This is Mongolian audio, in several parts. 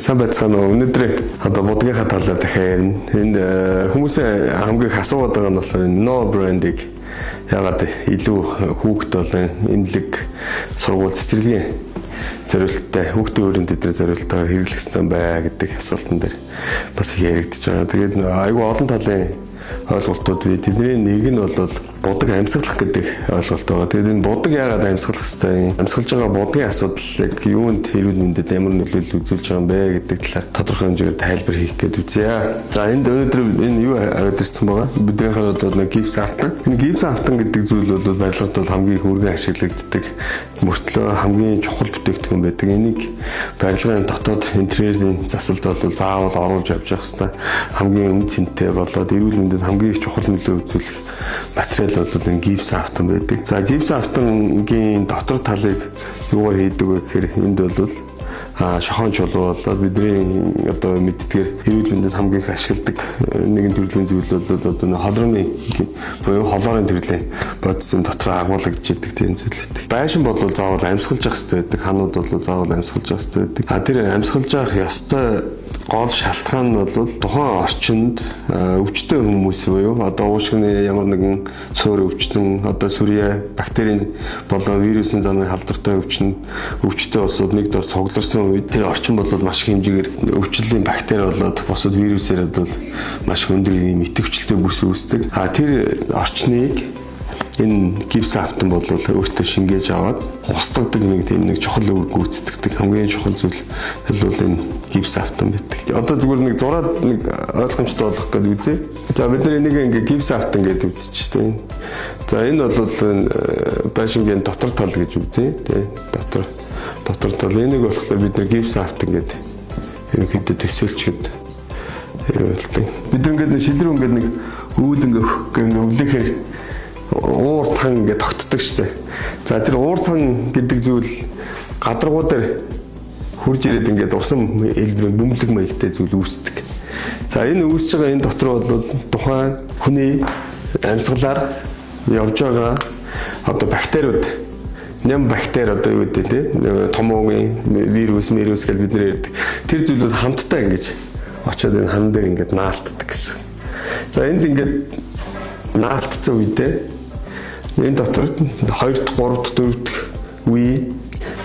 Сайн байцгаана уу. Өнөөдөр одоо будгийнхаа талаар дахиад энэ хүмүүсийн хамгийн их асууад байгаа нь болохоор Minova брендийг ягаад илүү хүүхд болон эмнэлэг сургууль цэцэрлэгийн зориулттай хүүхдийн өрөөнд дээр зориултаар хэрэглэсэн бай гэдэг асуултан дээр бас их яригдж байгаа. Тэгээд айгүй олон талын ойлголтууд бий. Тэдний нэг нь бол будаг амьсгалах гэдэг ойлголт байгаа. Тэгээд энэ будаг яагаад амьсгалах ёстой? Амьсгалж байгаа будгийн асуудлыг юунд эрүүл мэндэд ямар нөлөөлөл үзүүлж байгаа юм бэ гэдэг талаар тодорхой хэмжээгээр тайлбар хийх гээд үзье. За энд өнөөдөр энэ юу аваад ирсэн байгаа? Бидний хаалт нэг гипс автан. Энэ гипс автан гэдэг зүйл бол барилгад бол хамгийн их өргөн ашиглагддаг. Мөртлөө хамгийн чухал бүтээгдэхүүн байдаг. Энийг барилгын дотоод интерьерийн засалд бол заавал оруулж явж явах хэрэгтэй. Хамгийн өмнө цэнтэй болоод эрүүл мэндэд хамгийн их чухал нөлөө үзүүлэх материал бол энэ гипс автан байдаг. За гипс автангийн дотор талыг юугаар хийдэг вэ гэхээр энд бол шохон чулуу болоод бидний одоо мэддгээр эрүүл мэндэд хамгийн их ашигладаг нэгэн төрлийн зүйл бол одоо холрооны буюу холоорын төрлийн бодис юм дотор агуулгаж идэг тийм зүйл байдаг. Байшин бол заавал амьсгалж явах хэрэгтэй байдаг. Ханууд бол заавал амьсгалж явах хэрэгтэй байдаг. Тэр амьсгалж явах ёстой гол шалтгаан нь бол тухайн орчинд өвчтөе хүмүүс буюу одоо уушгины ямар нэгэн суур өвчтөн одоо сүрье бактерийн болон вирусын замын халдвартай өвчтөе улсууд нэг дор цугларсан үед тэр орчин бол маш их хэмжээгээр өвчлөлийн бактери болоод бусад вирусээр бол маш өндөр ийм идэвхжлтэй бүс үүсдэг. Тэр орчныг энэ гипс автан бол өөртөө шингээж аваад устгадаг нэг чухал үүрэг гүйцэтгэдэг хамгийн чухал зүйл бол энэ гипс автан байдаг. Одоо зүгээр нэг зураад нэг ойлгомжтой болох гэдэг үзье. За бид нар энийг ингээ гипс автан гэдэг үзчихтэй. За энэ бол байшингийн дотор тал гэж үзье. Тэ дотор тал энийг болохоор бид нар гипс автан гэдэг ерөнхийдөө төсөөлчгээд явуулдаг. Бид ингээд шилрүү ингээд нэг өвөл ингээ өвлөхээр уур цан ингээд тогтдог штэ. За тэр уур цан гэдэг зүйл гадаргуу дээр хурж ирээд ингээд усан элбэр бөмбөлөг маягтай зүйл үүсдэг. За энэ үүсэж байгаа энэ дотор бол тухайн хүний амьсгалаар явж байгаа одоо бактериуд ням бактери одоо юу гэдэг те томоогийн вирус гэж бид нэр ярьдаг. Тэр зүйл бол хамтдаа ингэж очиод энэ хан дээр ингээд наалтдаг гэсэн. За энд ингээд наалтцсан үедээ энэ дотор 2, 3, 4 дахь үе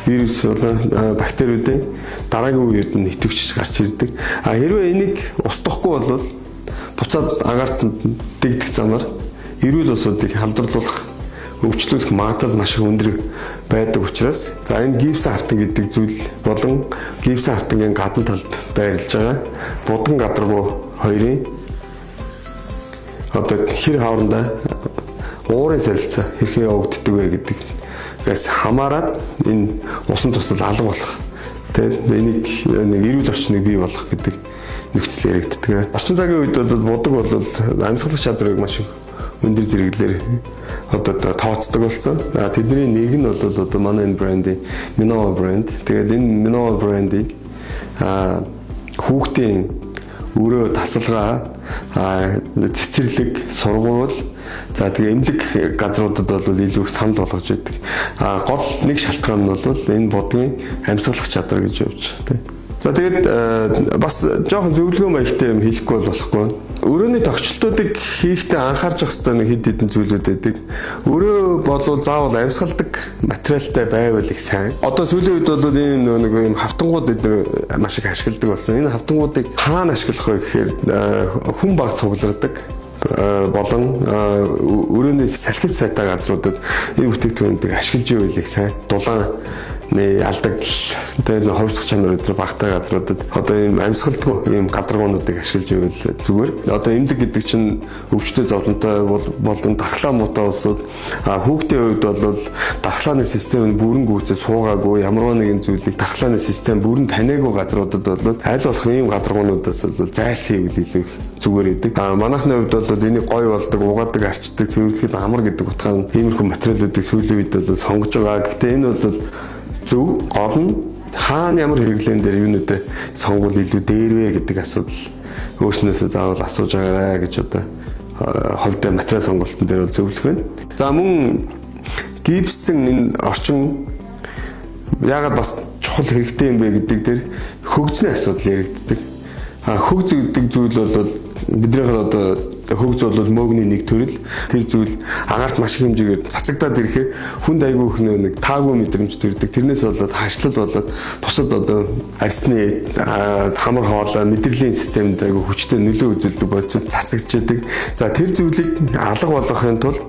вирус болон бактериудын дараагийн үеэд нь идэвхжиж гарч ирдэг. Хэрвээ энийг устгахгүй бол буцаад агаарт дэгдэх замаар эрүүл улсуудыг халдварлуулах өвчлүүлэх магадлал маш их өндөр байдаг учраас энэ гипс автан гэдэг зүйл болон гипс автангийн гадна талд байрлаж байгаа будган гадаргуу хоёрын одоо хэр хоорондоо уурын солилцоо хэрхэн явагддаг вэ гэдэгээс хамаарат энэ усан тусал алга болох энийг нэг эрүүл орчныг бий болгох гэдэг нөхцөл яригддаг. Орчин цагийн үед бол будаг бол амьсгалах чадварыг маш их өндөр зэрэглэлээр одоо тооцдог болсон. Тэдний нэг нь бол одоо манай энэ брендийн Minova бренд. Тэгээд энэ Minova брендийг хүүхдийн өрөө тасалгаа цэцэрлэг сургууль тэгээ эмнэлэг газруудад бол илүү их санал болгож байдаг. Гол нэг шалтгаан нь бол энэ будгийн амьсгалах чадвар гэж явж байна. За тэгээд бас жоохон зөвлөгөө маягтай юм хэлэхгүй болохгүй. Өрөөний тогтчлтуудыг хийхдээ анхаарч явах хэрэгтэй нэг хэд хэдэн зүйлүүд байдаг. Өрөө болвол заавал амьсгалдаг материалтай байвал их сайн. Одоо сүүлийн үед бол энэ нэг юм хавтангууд эдгээр маш их ашигладаг болсон. Энэ хавтангуудыг хаана ашиглах вэ гэхээр хүн баг цугладаг болон өрөөний салхив цайтай газруудад энэ бүтээгдэхүүнүүдийг ашиглаж ивэл их сайн. Дулаан алдагдал тэр ховсох чанар өдр багтаа газруудад одоо ийм амьсгалдгүй ийм гадаргуунуудыг ашиглаж ивэл зүгээр. Одоо эмнэлэг гэдэг чинь өвчтөе зовлонтой болон дархлаа муутай улсууд хүүхдийн хувьд бол дархлааны систем нь бүрэн гүйцэд суугаагүй ямар нэгэн зүйлийг дархлааны систем бүрэн таниагүй газруудад бол аль болох ийм гадаргуунуудаас бол зайлсхийвэл илүү их зүгээр идэг. Манайхны хувьд бол энийг гой болдог, угаадаг, арчдаг, цэвэрлэхэд амар гэдэг утгаар иймэрхүү материалуудыг сүүлийн үед бол сонгож байгаа. Гэхдээ энэ бол зөв гол нь хаана ямар хэрэглэн дээр юунуудаа сонгуул илүү дээр вэ гэдэг асуудал өөрснөөсөө заавал асууж байгаарай гэж одоо ховдоо материал сонголтын дээр бол зөвлөх байна. За мөн гипсэн энэ орчин яагаад бас чухал хэрэгтэй юм бэ гэдэг дээр хөгжлийн асуудал яригддаг. Хөгж гэдэг зүйл бол биднийхэр одоо хөгж бол мөөгний нэг төрөл. Тэр зүйл агаарт маш их хэмжээгээр цацагдаад ирэхээр хүнд айгүй их нэг таагүй мэдрэмж төрдөг. Тэрнээс болоод хашлал болоод бусад одоо арсны хамар хоолой мэдрэлийн системд айгүй хүчтэй нөлөө үзүүлдэг бодсон цацагддаг. За тэр зүйлийг алга болгохын тулд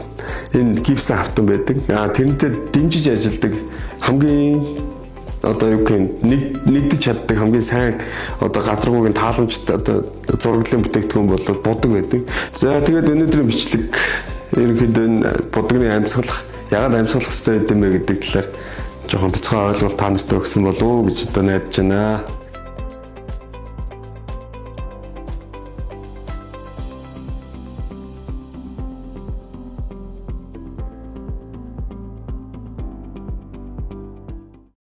энэ гипс автан байдаг. Тэрнтэй дэмжиж ажилладаг хамгийн одоо юу гэх нэгдэж чаддаг хамгийн сайн одоо гадаргуугийн тааламжтай одоо зураглалын бүтээгдэхүүн бол будаг байдаг. За тэгээд өнөөдрийн бичлэг ерөнхийдөө энэ будагны амьсгалах яагаад амьсгалах хэрэгтэй юм бэ гэдэг талаар жоохон бяцхан ойлголт та нарт өгсөн болов уу гэж одоо найдаж байна.